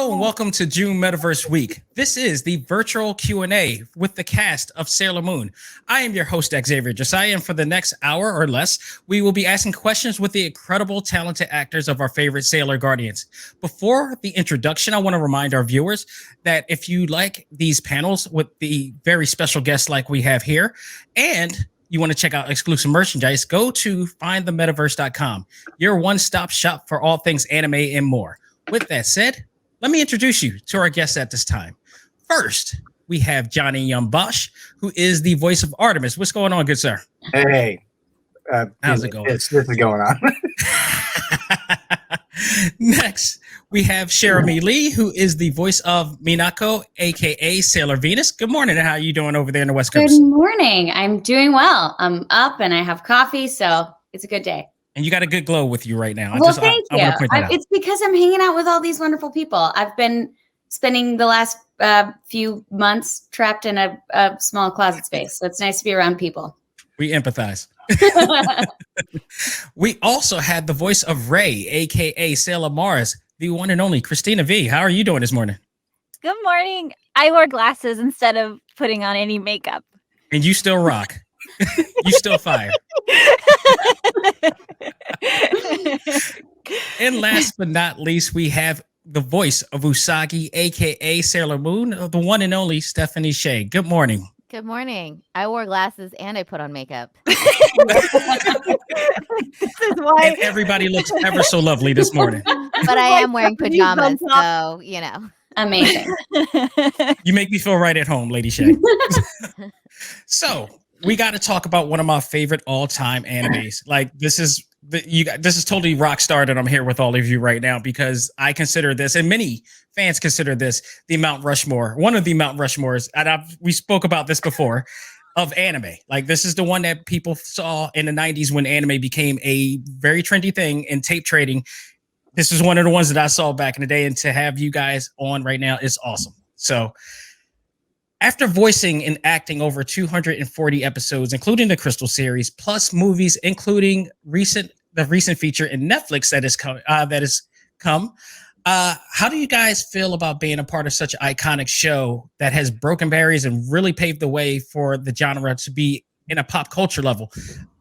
Hello and welcome to June Metaverse Week. This is the virtual Q&A with the cast of Sailor Moon. I am your host, Xavier Josiah, and for the next hour or less, we will be asking questions with the incredible, talented actors of our favorite Sailor Guardians. Before the introduction, I want to remind our viewers that if you like these panels with the very special guests like we have here, and you want to check out exclusive merchandise, go to findthemetaverse.com, your one-stop shop for all things anime and more. With that said, let me introduce you to our guests at this time. First, we have Johnny Yambash, who is the voice of Artemis. What's going on, good sir? Hey. How's it going? This is going on. Next, we have Cherami Leigh, who is the voice of Minako, a.k.a. Sailor Venus. Good morning. How are you doing over there in the West Coast? Good morning. I'm doing well. I'm up and I have coffee, so it's a good day. And you got a good glow with you right now. Well, thank you. It's because I'm hanging out with all these wonderful people. I've been spending the last few months trapped in a small closet space, so it's nice to be around people. We empathize. We also had the voice of Ray, a.k.a. Sailor Mars, the one and only Cristina V. How are you doing this morning? Good morning. I wore glasses instead of putting on any makeup. And you still rock. You still fire. And last but not least, we have the voice of Usagi, aka Sailor Moon, the one and only Stephanie Sheh. Good morning. Good morning. I wore glasses and I put on makeup. This is why And everybody looks ever so lovely this morning. But I am wearing pajamas, so you know. Amazing. You make me feel right at home, Lady Sheh. So we got to talk about one of my favorite all-time animes. Like this is totally rock star that I'm here with all of you right now, because I consider this, and many fans consider this, the Mount Rushmore, one of the Mount Rushmores. And we spoke about this before, of anime. Like this is the one that people saw in the 90s when anime became a very trendy thing in tape trading. This is one of the ones that I saw back in the day, and to have you guys on right now is awesome. So after voicing and acting over 240 episodes, including the Crystal series, plus movies, including the recent feature in Netflix that has come, how do you guys feel about being a part of such an iconic show that has broken barriers and really paved the way for the genre to be in a pop culture level?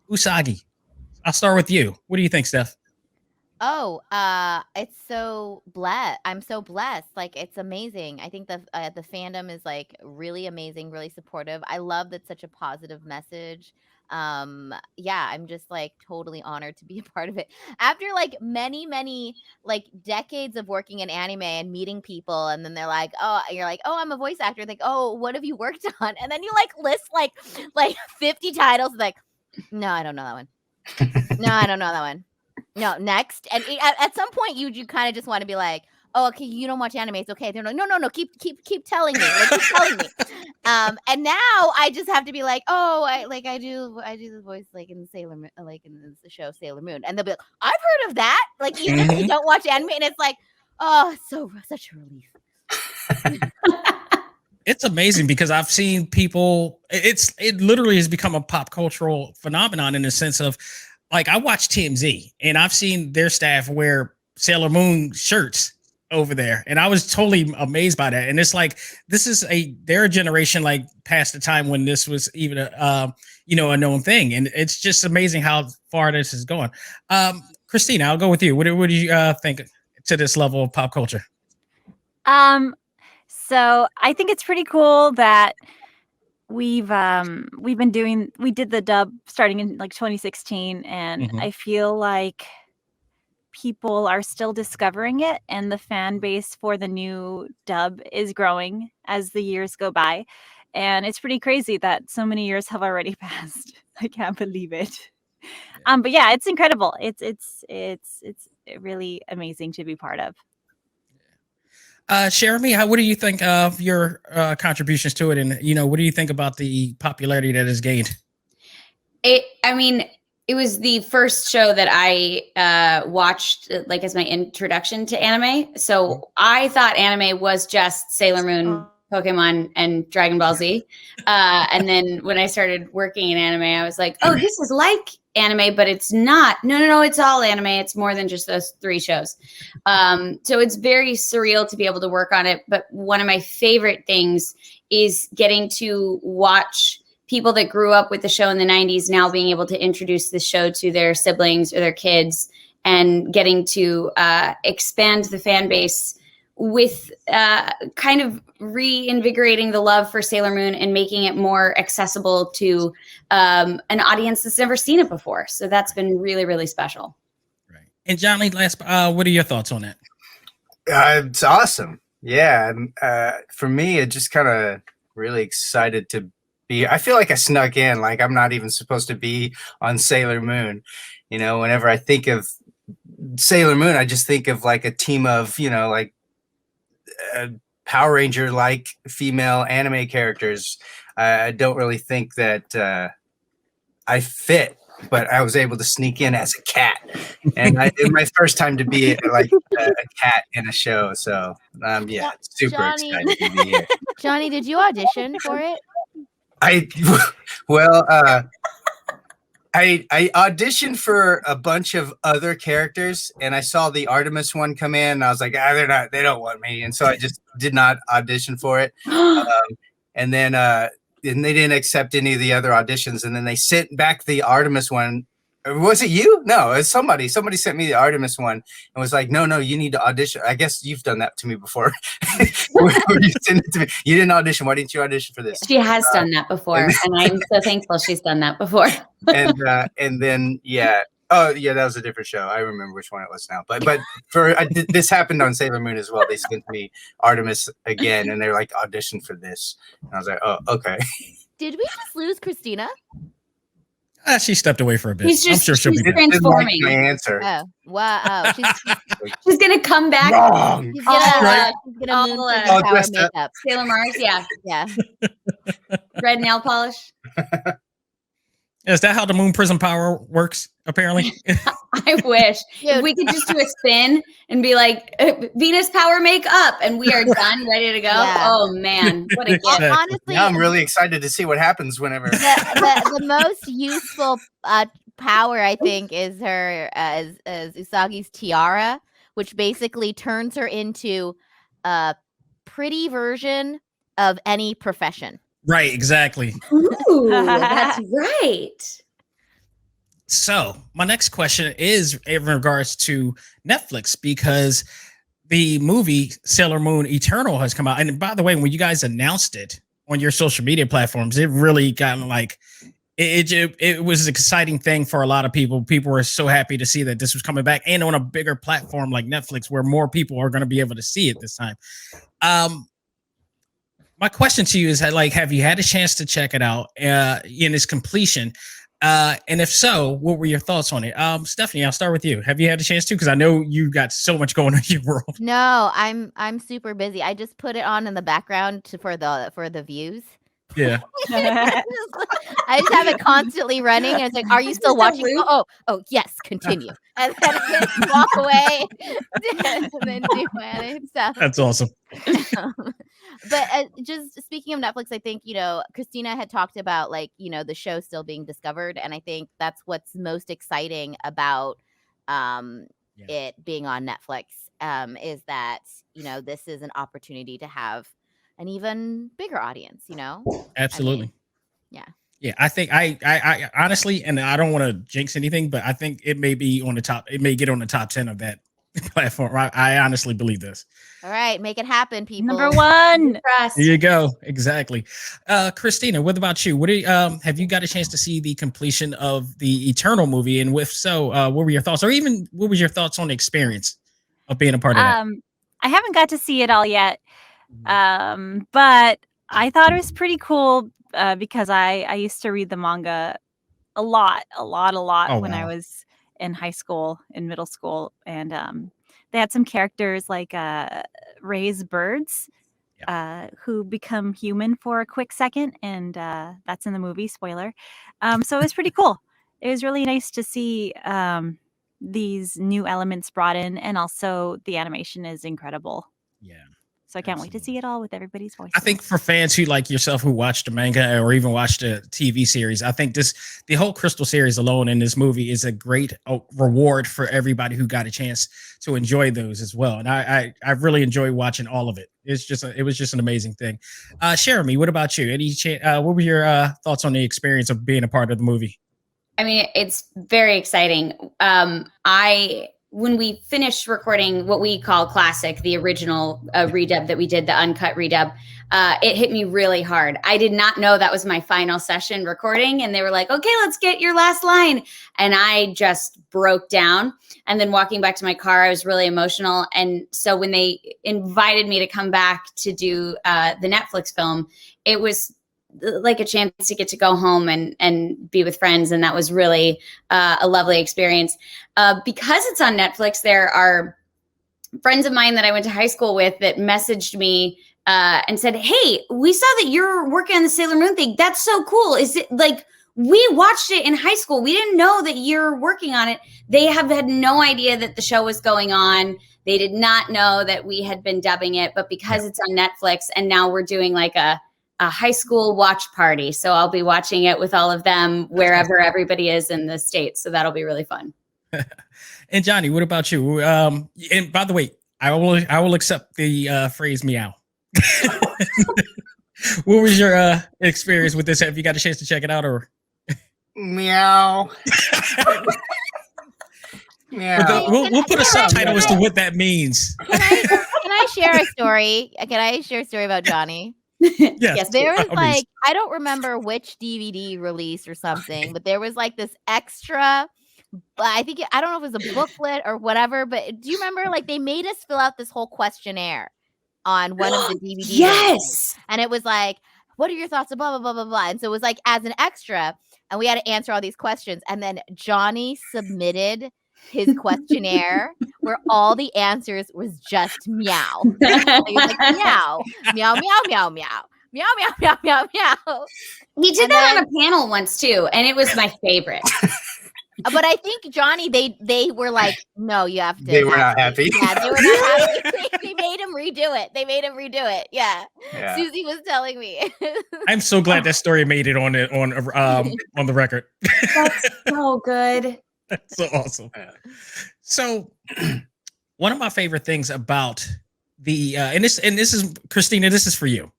Usagi, I'll start with you. What do you think, Steph? Oh, it's so blessed. I'm so blessed. Like it's amazing. I think the fandom is like really amazing, really supportive. I love that such a positive message. Yeah, I'm just like totally honored to be a part of it. After like many like decades of working in anime and meeting people, and then they're like, oh, you're like, oh, I'm a voice actor. Like, oh, what have you worked on? And then you like list like 50 titles. Like, no, I don't know that one. No, I don't know that one. No, next. And at some point, you kind of just want to be like, oh, okay, you don't watch anime. It's okay. They're like, no, keep telling me. Like, keep telling me. And now I just have to be like, oh, I do the voice like in Sailor Moon, like in the show Sailor Moon, and they'll be like, I've heard of that. Like even if you don't watch anime, and it's like, oh, such a relief. It's amazing because I've seen people. It literally has become a pop cultural phenomenon in the sense of, like, I watch TMZ and I've seen their staff wear Sailor Moon shirts over there, and I was totally amazed by that. And it's like they're a generation like past the time when this was even a known thing, and it's just amazing how far this is going. Cristina, I'll go with you. What do you think to this level of pop culture? So I think it's pretty cool that we did the dub starting in like 2016, and I feel like people are still discovering it, and the fan base for the new dub is growing as the years go by, and it's pretty crazy that so many years have already passed. I can't believe it. But yeah, it's incredible. It's really amazing to be part of. Cherami, what do you think of your contributions to it, and what do you think about the popularity that has gained? It was the first show that I watched like as my introduction to anime. So I thought anime was just Sailor Moon Pokemon and Dragon Ball Z. And then when I started working in anime, I was like, oh, this is like anime, but it's not. No, it's all anime. It's more than just those 3 shows. So it's very surreal to be able to work on it. But one of my favorite things is getting to watch people that grew up with the show in the 90s now being able to introduce the show to their siblings or their kids, and getting to expand the fan base with kind of reinvigorating the love for Sailor Moon and making it more accessible to an audience that's never seen it before. So that's been really, really special. Right. And Johnny, what are your thoughts on that? It's awesome. Yeah. For me, it just kind of really excited to be. I feel like I snuck in, like I'm not even supposed to be on Sailor Moon. You know, whenever I think of Sailor Moon, I just think of like a team of, like Power Ranger like female anime characters. I don't really think that I fit, but I was able to sneak in as a cat, and it's my first time to be like a cat in a show. So yeah, super excited to be here. Johnny, did you audition for it? I auditioned for a bunch of other characters, and I saw the Artemis one come in, and I was like, they don't want me. And so I just did not audition for it. And then they didn't accept any of the other auditions. And then they sent back the Artemis one. Was it you? No, it's somebody. Somebody sent me the Artemis one and was like, no, you need to audition. I guess you've done that to me before. Where you sent it to me. You didn't audition. Why didn't you audition for this? She has done that before, and I'm so thankful she's done that before. And then, yeah. Oh, yeah, that was a different show. I remember which one it was now. But this happened on Sailor Moon as well. They sent me Artemis again, and they're like, audition for this. And I was like, oh, okay. Did we just lose Cristina? She stepped away for a bit. I'm sure she'll be back. transforming. My answer. Oh, wow. She's gonna come back. Wrong. She's gonna moon all power dressed up. makeup. Sailor Mars, yeah. Yeah. Red nail polish. Is that how the moon prism power works? Apparently. I wish. If we could just do a spin and be like, Venus power makeup, and we are done, ready to go. Yeah. Oh man, what a gift. Honestly, now I'm really excited to see what happens whenever. The most useful power, I think, is her as Usagi's tiara, which basically turns her into a pretty version of any profession. Right, exactly. Ooh, that's right. So my next question is in regards to Netflix, because the movie Sailor Moon Eternal has come out. And by the way, when you guys announced it on your social media platforms, it really got like, it was an exciting thing for a lot of people. People were so happy to see that this was coming back, and on a bigger platform like Netflix, where more people are going to be able to see it this time. My question to you is, like, have you had a chance to check it out in its completion? And if so, what were your thoughts on it? Stephanie, I'll start with you. Have you had a chance to? Because I know you got so much going on in your world. No, I'm super busy. I just put it on in the background for the views. Yeah. I just have it constantly running, and it's like, are you still watching? Oh, yes, continue. And then I just walk away and then do my other stuff. That's awesome. But just speaking of Netflix, I think, Cristina had talked about, like, the show still being discovered. And I think that's what's most exciting about it being on Netflix, is that, this is an opportunity to have an even bigger audience, Absolutely. Yeah. I think I honestly, and I don't want to jinx anything, but I think it may be on the top. It may get on the top 10 of that platform. I honestly believe this. All right, make it happen, people. Number 1. There you go. Exactly. Cristina, what about you? What do you, have you got a chance to see the completion of the Eternal movie? And if so, what were your thoughts, or even what was your thoughts on the experience of being a part of that? I haven't got to see it all yet. But I thought it was pretty cool because I used to read the manga a lot when I was in high school, in middle school, and they had some characters like raised birds who become human for a quick second, and that's in the movie, spoiler. So it was pretty cool. It was really nice to see these new elements brought in, and also the animation is incredible. Yeah. So I can't wait to see it all with everybody's voices. I think for fans who like yourself who watch the manga or even watch the TV series, I think the whole Crystal series alone in this movie is a great reward for everybody who got a chance to enjoy those as well. And I really enjoy watching all of it. It was just an amazing thing. Cherami, what about you? What were your thoughts on the experience of being a part of the movie? I mean, it's very exciting. When we finished recording what we call classic, the original redub that we did, the uncut redub, it hit me really hard. I did not know that was my final session recording. And they were like, okay, let's get your last line. And I just broke down. And then walking back to my car, I was really emotional. And so when they invited me to come back to do the Netflix film, it was like a chance to get to go home and be with friends. And that was really a lovely experience. Because it's on Netflix, there are friends of mine that I went to high school with that messaged me and said, hey, we saw that you're working on the Sailor Moon thing. That's so cool. Is it like, we watched it in high school. We didn't know that you're working on it. They have had no idea that the show was going on. They did not know that we had been dubbing it, but because it's on Netflix and now we're doing like a high school watch party. So I'll be watching it with all of them wherever everybody is in the States. So that'll be really fun. And Johnny, what about you? And by the way, I will accept the phrase meow. What was your experience with this? Have you got a chance to check it out or? Meow. Meow. We'll put a subtitle as to what that means. Can I share a story? Can I share a story about Johnny? Yes. There was like, I don't remember which DVD release or something, but there was like this extra, I don't know if it was a booklet or whatever, but do you remember like they made us fill out this whole questionnaire on one of the DVDs? Yes. And it was like, what are your thoughts? Blah, blah, blah, blah, blah. And so it was like as an extra, and we had to answer all these questions. And then Johnny submitted his questionnaire where all the answers was just meow. So he was like, meow, meow, meow, meow, meow, meow, meow, meow, meow, meow. He did that on a panel once too, and it was my favorite. But I think Johnny, they were like, no, you have to. They were not happy. Yeah, they were not happy. They made him redo it. Yeah. Susie was telling me. I'm so glad that story made it on the record. That's so good. That's so awesome. So one of my favorite things about the and this is Cristina, this is for you.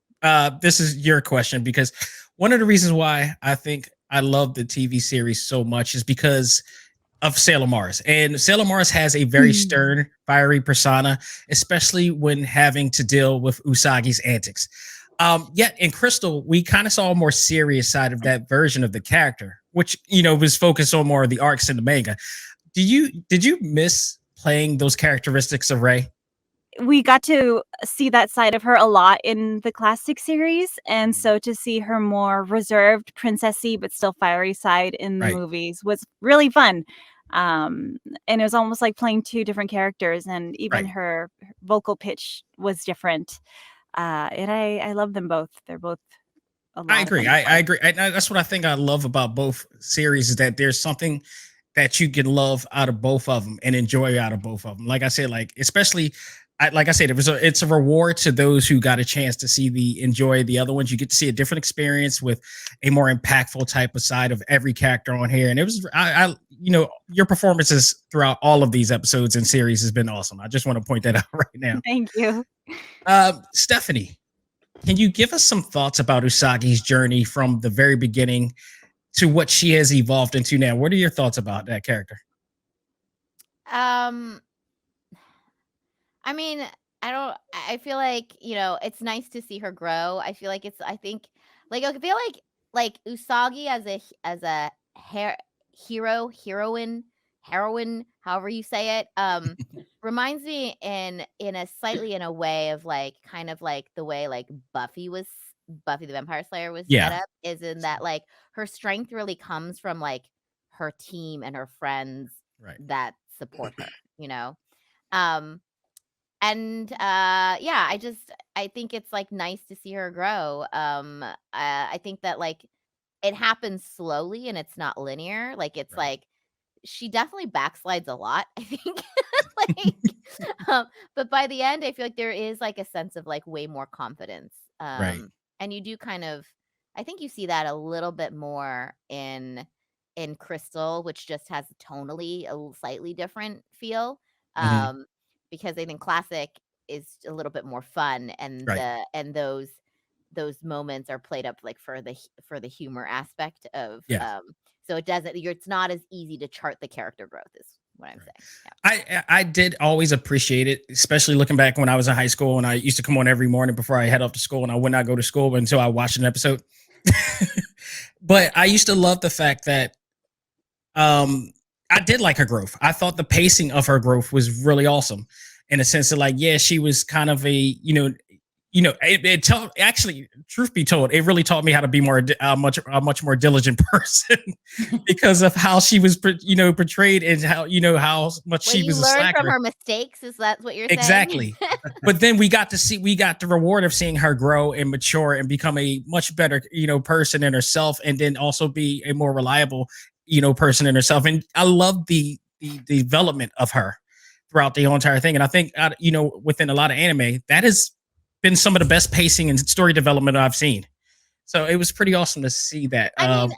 This is your question, because one of the reasons why I think I love the TV series so much is because of Sailor Mars. And Sailor Mars has a very stern, fiery persona, especially when having to deal with Usagi's antics. Yet in Crystal, we kind of saw a more serious side of that version of the character, which, was focused on more of the arcs in the manga. Did you miss playing those characteristics of Rei? We got to see that side of her a lot in the classic series, and so to see her more reserved, princessy but still fiery side in the movies was really fun. And it was almost like playing two different characters, and even her vocal pitch was different. And I love them both. They're both a lot. I agree. I agree. That's what I think I love about both series, is that there's something that you can love out of both of them and enjoy out of both of them. Like I said, especially. Like I said, it's a reward to those who got a chance to enjoy the other ones. You get to see a different experience with a more impactful type of side of every character on here. And it was, your performances throughout all of these episodes and series has been awesome. I just want to point that out right now. Thank you. Stephanie, can you give us some thoughts about Usagi's journey from the very beginning to what she has evolved into now? What are your thoughts about that character? I mean, I feel like, it's nice to see her grow. I feel like I feel like Usagi as a heroine, however you say it, reminds me in a way of like, kind of like the way like Buffy the Vampire Slayer was set up, is in that like her strength really comes from like her team and her friends that support her, And I think it's like nice to see her grow. I think that like it happens slowly and it's not linear. Like it's like she definitely backslides a lot, I think. Like, but by the end, I feel like there is like a sense of like way more confidence. Right. And you do kind of, I think you see that a little bit more in Crystal, which just has tonally a slightly different feel. Mhm. Because I think classic is a little bit more fun, and Right. those moments are played up like for the humor aspect of Yeah. so it's not as easy to chart the character growth is what I'm saying. I did always appreciate it, especially looking back when I was in high school and I used to come on every morning before I head off to school, and I would not go to school until I watched an episode. But I used to love the fact that I did like her growth. I thought the pacing of her growth was really awesome, in a sense that, like, yeah, she was kind of a, actually, truth be told, it really taught me how to be much more diligent person because of how she was, portrayed, and how much Well, she you was a learn from slacker. her mistakes, is that what you're saying? Exactly. But then we got the reward of seeing her grow and mature and become a much better, person in herself, and then also be a more reliable, person in herself. And I love the development of her throughout the whole entire thing. And I think, within a lot of anime, that has been some of the best pacing and story development I've seen. So it was pretty awesome to see that. I mean,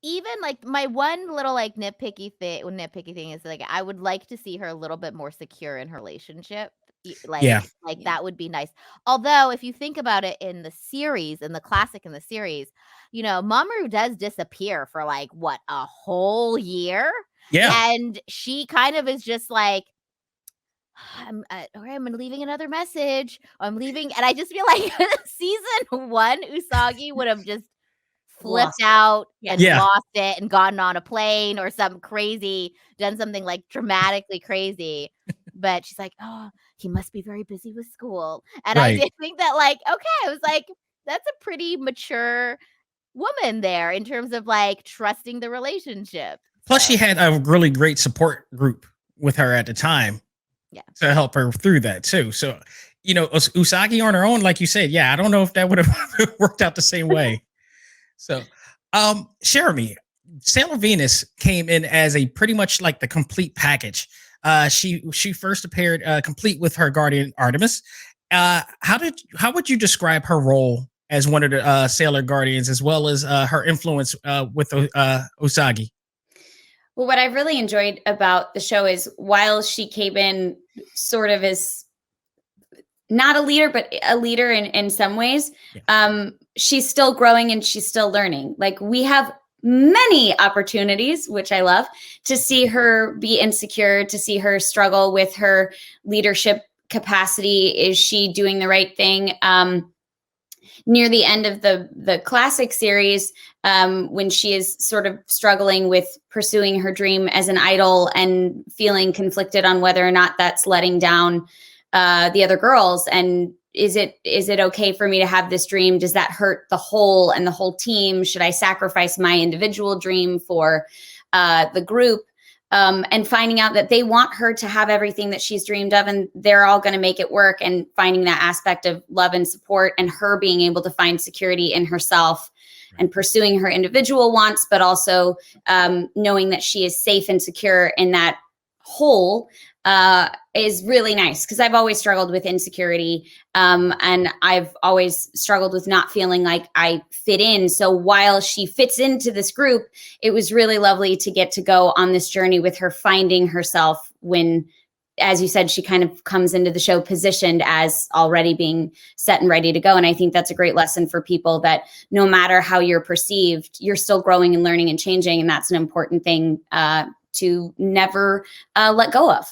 even like my one little like nitpicky thing is like I would like to see her a little bit more secure in her relationship. Yeah. Like that would be nice. Although if you think about it in the series, in the classic in the series, Mamoru does disappear for like what, a whole year? Yeah. And she kind of is just like, I'm leaving another message. I'm leaving, and I just feel like season 1 Usagi would have just flipped out and lost it and gotten on a plane or something crazy, done something like dramatically crazy. But she's like, oh, he must be very busy with school. And I did think that, like, okay, I was like, that's a pretty mature woman there in terms of like trusting the relationship. Plus, she had a really great support group with her at the time. Yeah. To help her through that too. So, Usagi on her own, like you said, yeah, I don't know if that would have worked out the same way. So, Cherami, Sailor Venus came in as a pretty much like the complete package. She first appeared complete with her guardian Artemis. How would you describe her role as one of the Sailor Guardians, as well as her influence with Usagi? Well, what I really enjoyed about the show is, while she came in sort of as not a leader, but a leader in some ways, she's still growing and she's still learning. Like, we have many opportunities, which I love, to see her be insecure, to see her struggle with her leadership capacity. Is she doing the right thing? Near the end of the classic series, when she is sort of struggling with pursuing her dream as an idol and feeling conflicted on whether or not that's letting down the other girls, and is it okay for me to have this dream? Does that hurt the whole and the whole team? Should I sacrifice my individual dream for the group? And finding out that they want her to have everything that she's dreamed of, and they're all going to make it work, and finding that aspect of love and support, and her being able to find security in herself and pursuing her individual wants, but also knowing that she is safe and secure in that whole is really nice, because I've always struggled with insecurity, and I've always struggled with not feeling like I fit in. So while she fits into this group, it was really lovely to get to go on this journey with her, finding herself when, as you said, she kind of comes into the show positioned as already being set and ready to go. And I think that's a great lesson for people, that no matter how you're perceived, you're still growing and learning and changing. And that's an important thing to never let go of.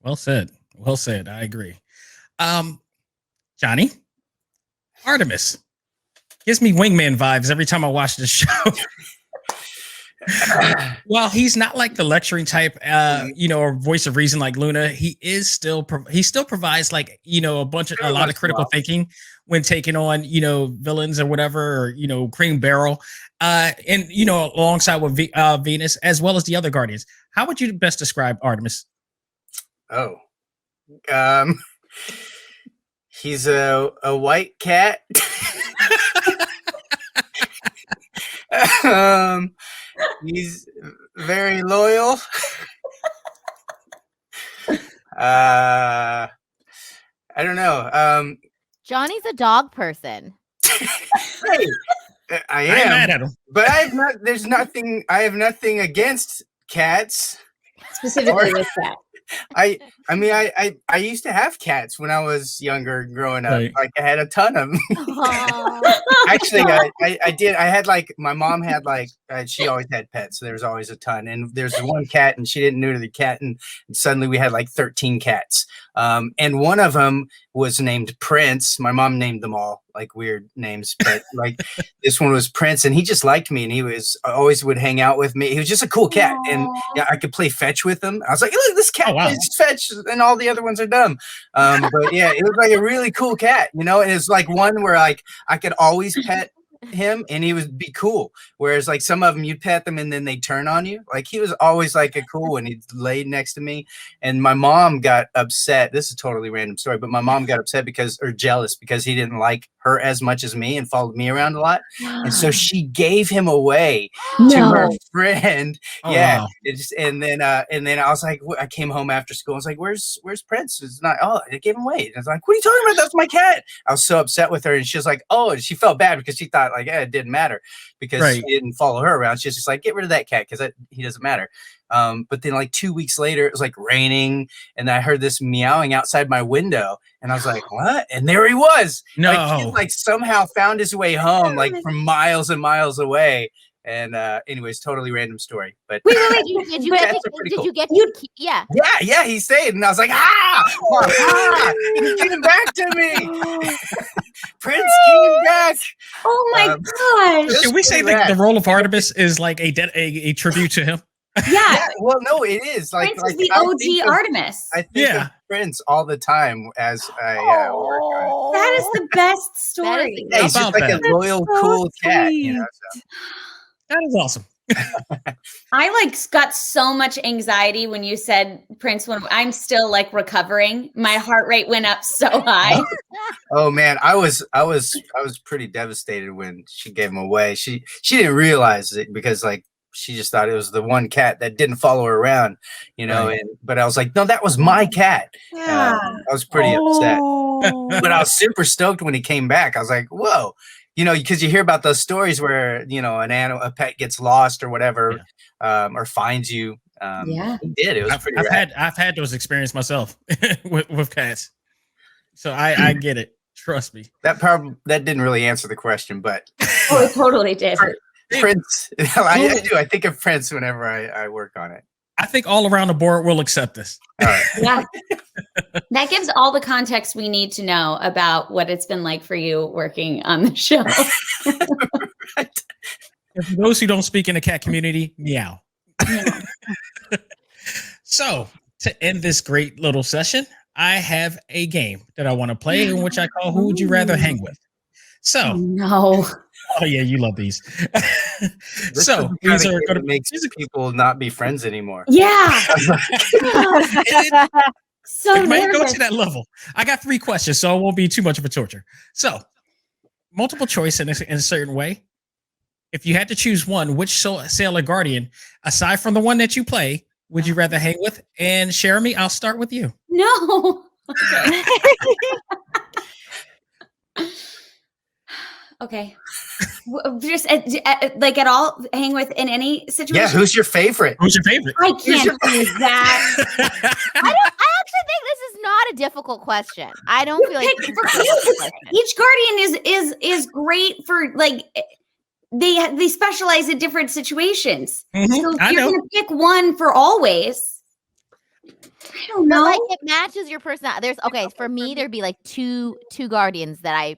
Well said. Well said. I agree. Johnny, Artemis gives me Wingman vibes every time I watch this show. While he's not like the lecturing type, or voice of reason like Luna, he still provides like, a lot of critical thinking when taking on, villains or whatever, or, Cream Barrel, and, alongside with Venus, as well as the other Guardians. How would you best describe Artemis? Oh, he's a white cat. He's very loyal. I don't know. Johnny's a dog person. Hey, I I ain't mad am, at him. but I have not. There's nothing. I have nothing against cats. Specifically with that. I mean, I used to have cats when I was younger, growing up. Right. Like I had a ton of them. Aw. Actually, I did. I had like my mom had like she always had pets, so there was always a ton. And there's one cat, and she didn't neuter the cat, and suddenly we had like 13 cats. And one of them was named Prince. My mom named them all like weird names, but like this one was Prince, and he just liked me, and he was always would hang out with me. He was just a cool cat, and yeah, I could play fetch with him. I was like, look, this cat plays fetch, and all the other ones are dumb. But yeah, it was like a really cool cat, you know. And it's like one where like I could always pet him and he would be cool, whereas like some of them you'd pet them and then they turn on you. Like he was always like a cool one. He laid next to me, and my mom got upset. This is a totally random story, but my mom got upset or jealous because he didn't like her as much as me and followed me around a lot, and so she gave him away to her friend. Yeah, wow. And then I was like, I came home after school. I was like, where's Prince? It's not. Oh, I gave him away. And I was like, what are you talking about? That's my cat. I was so upset with her, and she was like, oh, and she felt bad because she thought like, it didn't matter because she didn't follow her around. She's just like, get rid of that cat because he doesn't matter. But then like 2 weeks later, it was like raining, and I heard this meowing outside my window, and I was like, what? And there he was. No, like, he like somehow found his way home, like from miles and miles away. And anyways, totally random story. But wait, did you get yeah, he stayed, and I was like, he came back to me. Prince came back. Oh my gosh! Should we say the role of Artemis is like a tribute to him? Yeah. Well, no, it is like Prince is the OG Artemis. I think of Prince all the time as I work on it. That is the best story. Yeah, he's just like a loyal, cool cat. You know, so. That is awesome. I like got so much anxiety when you said Prince. When I'm still like recovering, my heart rate went up so high. Oh man, I was pretty devastated when she gave him away. She didn't realize it because like she just thought it was the one cat that didn't follow her around, you know. Right. But I was like, no, that was my cat. Yeah. I was pretty upset, but I was super stoked when he came back. I was like, whoa. You know, because you hear about those stories where, you know, a pet gets lost or whatever, or finds you. He did. It was pretty rad. I've had those experiences myself with cats, so I get it. Trust me. That didn't really answer the question, but it totally did. Prince, I do. I think of Prince whenever I work on it. I think all around the board will accept this. All right. Yeah. That gives all the context we need to know about what it's been like for you working on the show. Right. For those who don't speak in the cat community, meow. Yeah. So, to end this great little session, I have a game that I want to play, in which I call Who Would You Rather Hang With? So, no. Oh yeah, you love these. So these are going to make people not be friends anymore. Yeah. So it might go to that level. I got 3 questions, so it won't be too much of a torture. So, multiple choice in a certain way. If you had to choose one, which Sailor Guardian, aside from the one that you play, would you rather hang with? And Cherami, I'll start with you. No. Okay. Okay. Just like at all, hang with in any situation. Yeah, who's your favorite? Who's your favorite? I can't do that. I actually think this is not a difficult question. I don't feel like each guardian is great for like they specialize in different situations. Mm-hmm. So if you're gonna pick one for always, I don't know. But like it matches your personality. For me, there'd be like two guardians that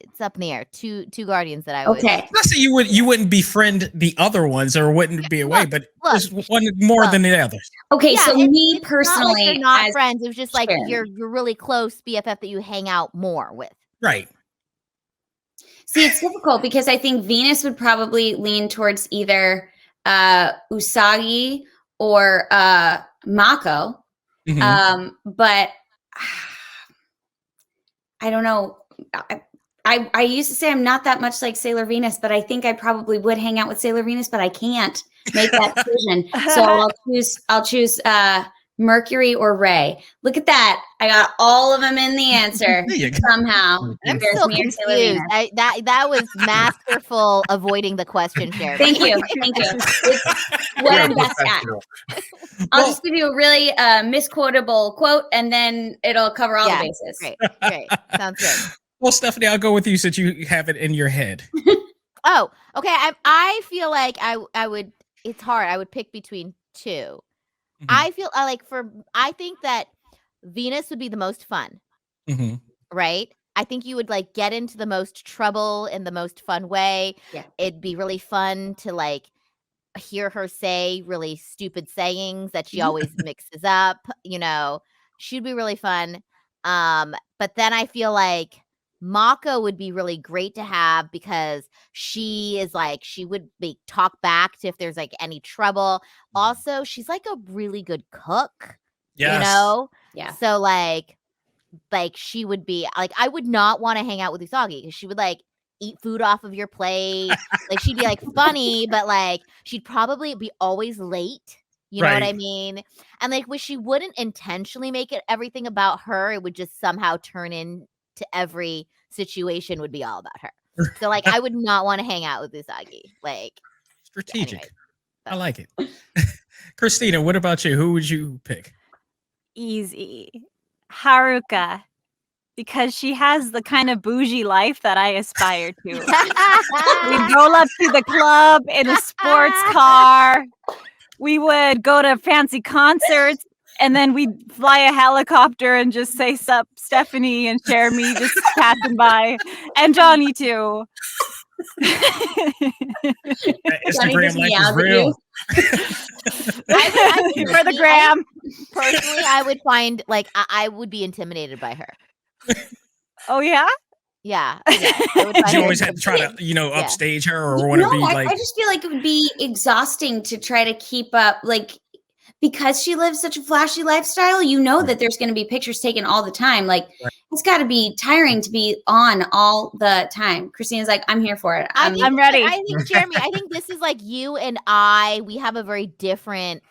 it's up in the air. Two guardians that I would. Okay. Not say you wouldn't befriend the other ones or wouldn't be away, but there's one more than the others. Okay, yeah, so me personally, not like you're not friends. It was just like you're really close BFF that you hang out more with. Right. See, it's difficult because I think Venus would probably lean towards either Usagi or Mako. Mm-hmm. But I don't know. I used to say I'm not that much like Sailor Venus, but I think I probably would hang out with Sailor Venus, but I can't make that decision. So I'll choose Mercury or Ray? Look at that. I got all of them in the answer somehow. I'm There's still me and Taylor confused. Venus. That was masterful avoiding the question, Share. Thank you. Thank you. It's what I'm best at. I'll just give you a really misquotable quote, and then it'll cover all the bases. Great. Sounds good. Well, Stephanie, I'll go with you since you have it in your head. Oh, okay. I feel like I would. It's hard. I would pick between two. I feel I think that Venus would be the most fun, right? I think you would like get into the most trouble in the most fun way. Yeah. It'd be really fun to like hear her say really stupid sayings that she always mixes up. You know, she'd be really fun. But then I feel like Mako would be really great to have because she is like, she would be talk back to if there's like any trouble. Also, she's like a really good cook, you know? Yeah. So like she would be like, I would not want to hang out with Usagi because she would like eat food off of your plate. Like she'd be like funny, but like she'd probably be always late. You know what I mean? And like, she wouldn't intentionally make it everything about her. It would just somehow turn into every situation would be all about her. So like, I would not want to hang out with Usagi. Like strategic. Anyway, I like it. Cristina, what about you? Who would you pick? Easy. Haruka. Because she has the kind of bougie life that I aspire to. We'd roll up to the club in a sports car. We would go to fancy concerts, and then we'd fly a helicopter and just say sup, Stephanie and Cherami just passing by, and Johnny too. Instagram life is real. For the gram. Personally, I would find like I would be intimidated by her. Oh yeah? Yeah. You always had to try to, upstage her or want to be like. I just feel like it would be exhausting to try to keep up, like, because she lives such a flashy lifestyle. You know that there's going to be pictures taken all the time. Like, it's got to be tiring to be on all the time. Christina's like, I'm here for it. I'm ready. I think, Cherami, I think this is like you and I. We have a very different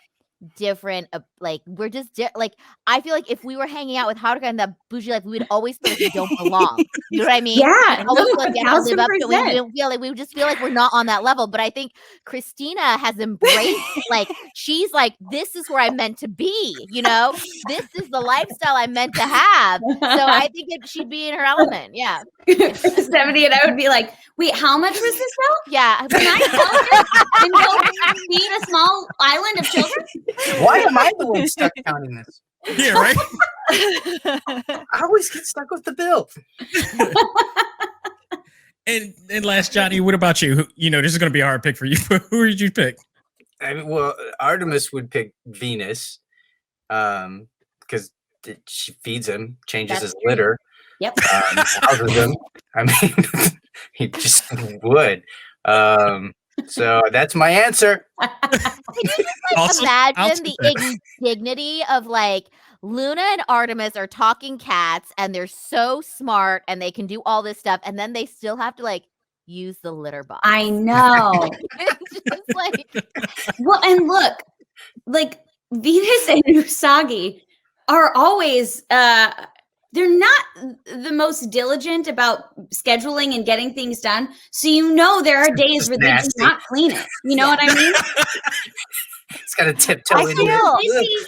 like we're just like I feel like if we were hanging out with Haruka and that bougie life, we would always feel like we don't belong. You know what I mean? Yeah, always feel like we have to live up to it. We don't feel like we just feel like we're not on that level. But I think Cristina has embraced like she's like, this is where I'm meant to be. You know, this is the lifestyle I'm meant to have. So I think she'd be in her element. Yeah. 70, and I would be like, wait, how much was this though? Yeah. Can I tell you and go feed a small island of children? Why am I the one stuck counting this? Yeah, right? I always get stuck with the bill. And last, Johnny, what about you? This is going to be a hard pick for you. Who did you pick? I mean, well, Artemis would pick Venus because she feeds him, changes his litter. Yep. Houses him. I mean, he just would. So that's my answer. Can you just like imagine the indignity of like Luna and Artemis are talking cats and they're so smart and they can do all this stuff and then they still have to like use the litter box. I know. It's just like, well, and look, like Venus and Usagi are always they're not the most diligent about scheduling and getting things done. So there are days where they do not clean it. You know what I mean? It's got to tiptoe in there.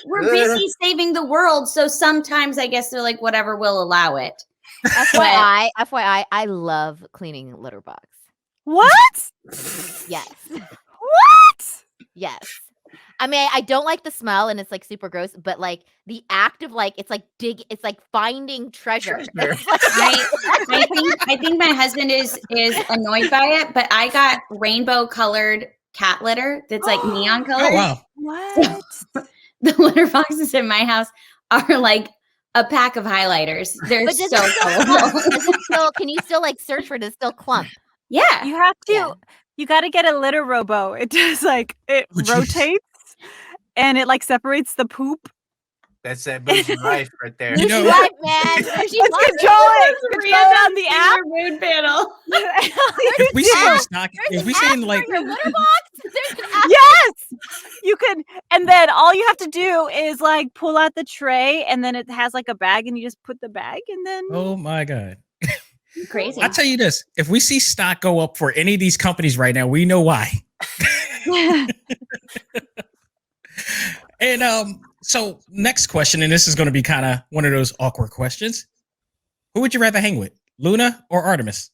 We're busy saving the world. So sometimes I guess they're like, whatever, we'll allow it. FYI, I love cleaning litter box. What? Yes. What? Yes. I mean, I don't like the smell and it's like super gross, but like the act of like, it's like finding treasure. I think my husband is annoyed by it, but I got rainbow colored cat litter that's like neon colored. Oh, wow. What? The litter boxes in my house are like a pack of highlighters. They're so colorful. Can you still like search for it? Does it still clump? Yeah. You have to. Yeah. You got to get a litter robo. It does it rotates and it like separates the poop. That's that bougie life right there. Bougie life, man. Let's control it. Control on the app. Mood panel. If we see in stock, if we see in like your litter box, yes, You could, and then all you have to do is like pull out the tray, and then it has like a bag, and you just put the bag, and then. Oh my God. Crazy. I'll tell you this. If we see stock go up for any of these companies right now, we know why. And so next question, and this is going to be kind of one of those awkward questions. Who would you rather hang with, Luna or Artemis?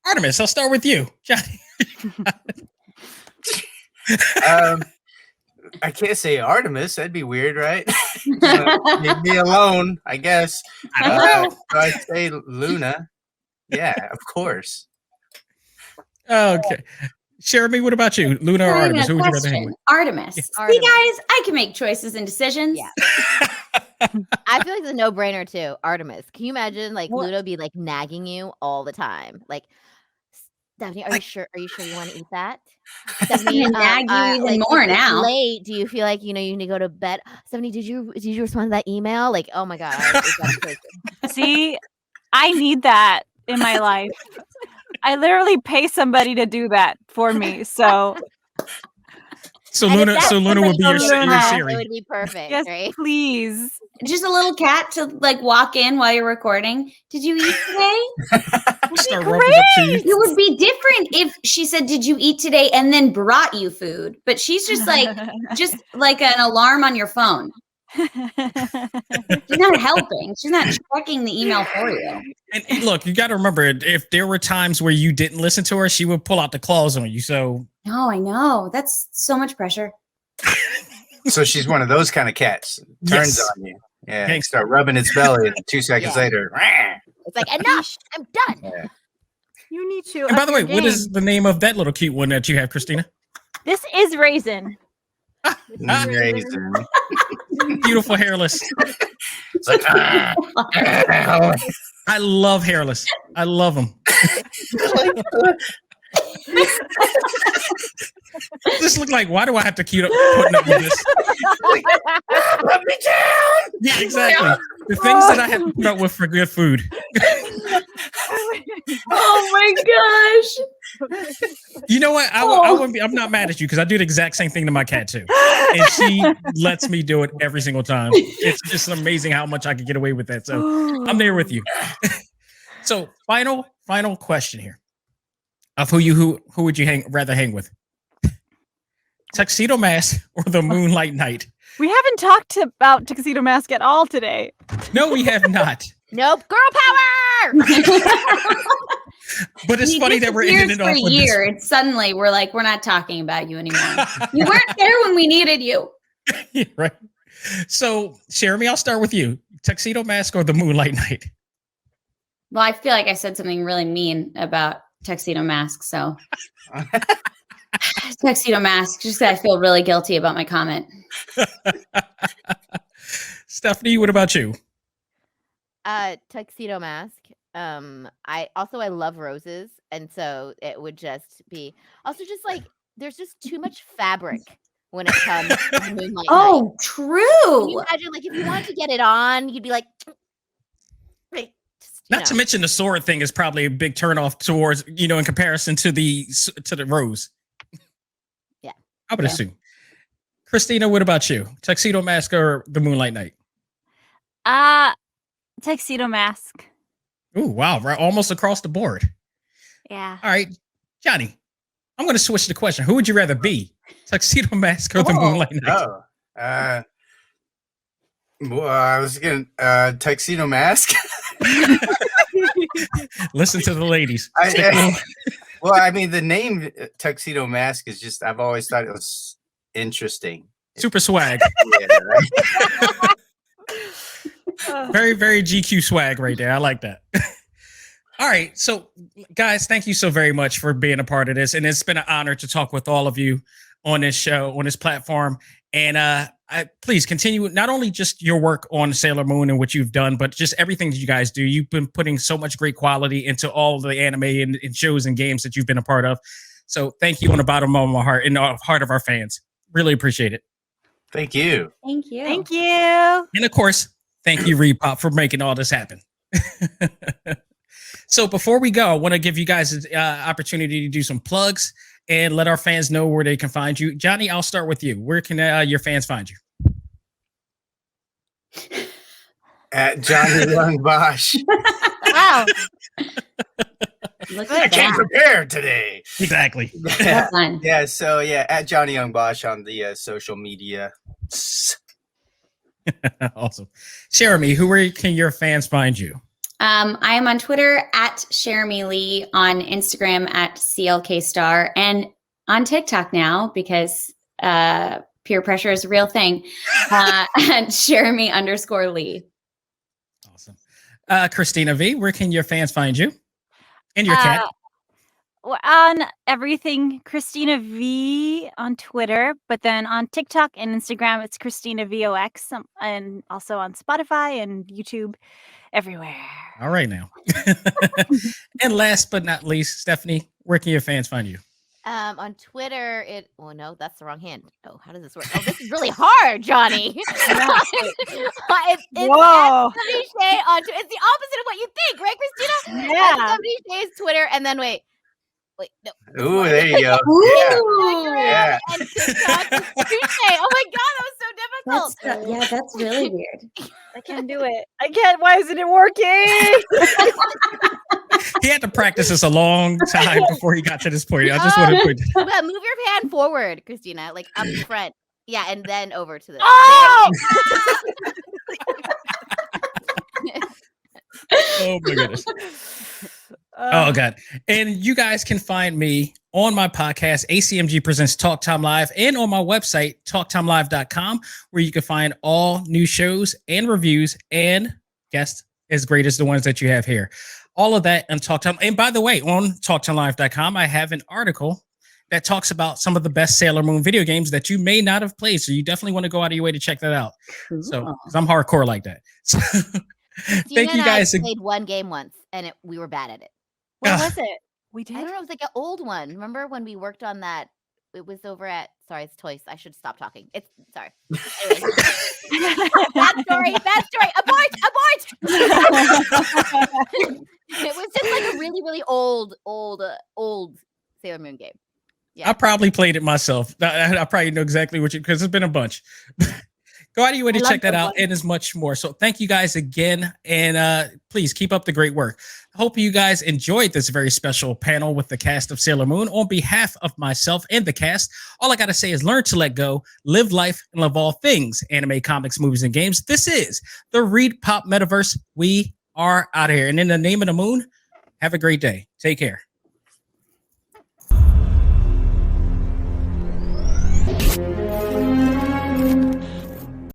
Artemis, I'll start with you, Johnny. I can't say Artemis. That'd be weird, right? Leave me alone, I guess. I don't know. So I'd say Luna. Yeah, of course. Okay. Cherami, what about you? Luna or Artemis? Who would you rather hang with? Artemis. Yeah. See, Artemis. guys, I can make choices and decisions. Yeah. I feel like it's a no-brainer too. Artemis. Can you imagine like What? Ludo be like nagging you all the time? Like, Stephanie, are you sure you want to eat that? Stephanie, gonna nag you even more it's now. late. Do you feel like you need to go to bed? Stephanie, did you respond to that email? Like, oh my God. See, I need that in my life. I literally pay somebody to do that for me. So So And if Luna, that's so Luna would be your, somebody your you have, Siri. It would be perfect, yes, right? please. Just a little cat to like walk in while you're recording. Did you eat today? Start rubbing up to you. It would be different if she said, "Did you eat today?" and then brought you food. But she's just like an alarm on your phone. She's not helping. She's not checking the email for you. And look, you got to remember, if there were times where you didn't listen to her, she would pull out the claws on you. So No, I know. That's so much pressure. So she's one of those kind of cats. Turns Yes. on you. Yeah. Thanks. Start rubbing its belly, and 2 seconds Yeah. later. It's like, enough. I'm done. You need to. And by up the way, your what is game. the name of that little cute one that you have, Cristina? This is Raisin. Raisin. Beautiful hairless. It's like, I love hairless. I love them. This look like, why do I have to keep putting up with this? let me down. Yeah, exactly. The things that I have to put up with for good food. Oh my gosh. You know what? I wouldn't be. I'm not mad at you because I do the exact same thing to my cat too, and she lets me do it every single time. It's just amazing how much I can get away with that. So I'm there with you. So final question here: of who would you rather hang with? Tuxedo Mask or the Moonlight Knight? We haven't talked about Tuxedo Mask at all today. No, we have not. Nope. Girl power. But it's You funny that we're ending it disappeared off for with years. Suddenly, we're like, we're not talking about you anymore. You weren't there when we needed you. this. Right. So, Cherami, I'll start with you. Tuxedo Mask or the Moonlight Knight? Well, I feel like I said something really mean about Tuxedo Mask, so Tuxedo Mask. Just 'cause I feel really guilty about my comment. Stephanie, what about you? Tuxedo Mask. I love roses, and so it would just be also just like there's just too much fabric when it comes to Moonlight Night. Oh, Can true. you imagine like if you wanted to get it on, you'd be like, right, just, Not to mention the sword thing is probably a big turnoff towards, in comparison to the rose. Yeah. I would Yeah. assume. Cristina, what about you? Tuxedo Mask or the Moonlight Knight? Tuxedo Mask. Ooh, wow. Right, almost across the board. Yeah. All right. Johnny, I'm going to switch the question. Who would you rather be? Tuxedo Mask or the Moonlight Knight? Well, I was going to Tuxedo Mask. Listen to the ladies. Well, I mean, the name Tuxedo Mask is just, I've always thought it was interesting. Super swag. Yeah, right? Very, very GQ swag right there. I like that. All right. So, guys, thank you so very much for being a part of this. And it's been an honor to talk with all of you on this show, on this platform. And please continue not only just your work on Sailor Moon and what you've done, but just everything that you guys do. You've been putting so much great quality into all the anime and shows and games that you've been a part of. So thank you on the bottom of my heart and the heart of our fans. Really appreciate it. Thank you. Thank you. Thank you. And of course, thank you, Repop, for making all this happen. So before we go, I want to give you guys an opportunity to do some plugs and let our fans know where they can find you. Johnny, I'll start with you. Where can your fans find you? At Johnny Young Bosch. Wow. Look I at came that. prepared today. Exactly. Yeah. Well done. Yeah, so yeah, at Johnny Young Bosch on the social media. Awesome. Cherami, where can your fans find you? I am on Twitter at Cherami Leigh, on Instagram at CLKstar, and on TikTok now because peer pressure is a real thing. At Cherami_Leigh. Awesome. Cristina V, where can your fans find you? And your cat? We're on everything Cristina V on Twitter, but then on TikTok and Instagram, it's Cristina VOX, and also on Spotify and YouTube, everywhere. All right now. And last but not least, Stephanie, where can your fans find you? On Twitter, oh no, that's the wrong hand. Oh, how does this work? Oh, this is really hard, Johnny. It's Whoa. Shea on Twitter. It's the opposite of what you think, right, Cristina? Yeah. Shay's Twitter, and then wait, no. Ooh, there you go. Ooh. Yeah. And TikTok is Shea. Oh my god, that was so difficult. That's really weird. I can't do it. I can't. Why isn't it working? He had to practice this a long time before he got to this point. I just want to put Yeah, move your hand forward, Cristina, like up front. Yeah, and then over to the. Oh! Oh my goodness. Oh god. And you guys can find me on my podcast, ACMG Presents Talk Time Live, and on my website, talktimelive.com, where you can find all new shows and reviews and guests as great as the ones that you have here. All of that on Talk Time. And by the way, on talktimelive.com, I have an article that talks about some of the best Sailor Moon video games that you may not have played. So you definitely want to go out of your way to check that out. Cool. So 'cause I'm hardcore like that. So, thank you guys. I played one game once, and we were bad at it. What was it? We I did. don't know. It was like an old one. Remember when we worked on that? It was over at. Sorry, it's Toys. I should stop talking. It's sorry. Anyways. Bad story. Abort. It was just like a really, really old Sailor Moon game. Yeah. I probably played it myself. I probably know exactly what because it's been a bunch. Go out of your way to check that out, and there's much more. So thank you guys again, and please keep up the great work. I hope you guys enjoyed this very special panel with the cast of Sailor Moon. On behalf of myself and the cast, all I got to say is learn to let go, live life, and love all things anime, comics, movies, and games. This is the Read Pop Metaverse. We are out of here. And in the name of the moon, have a great day. Take care.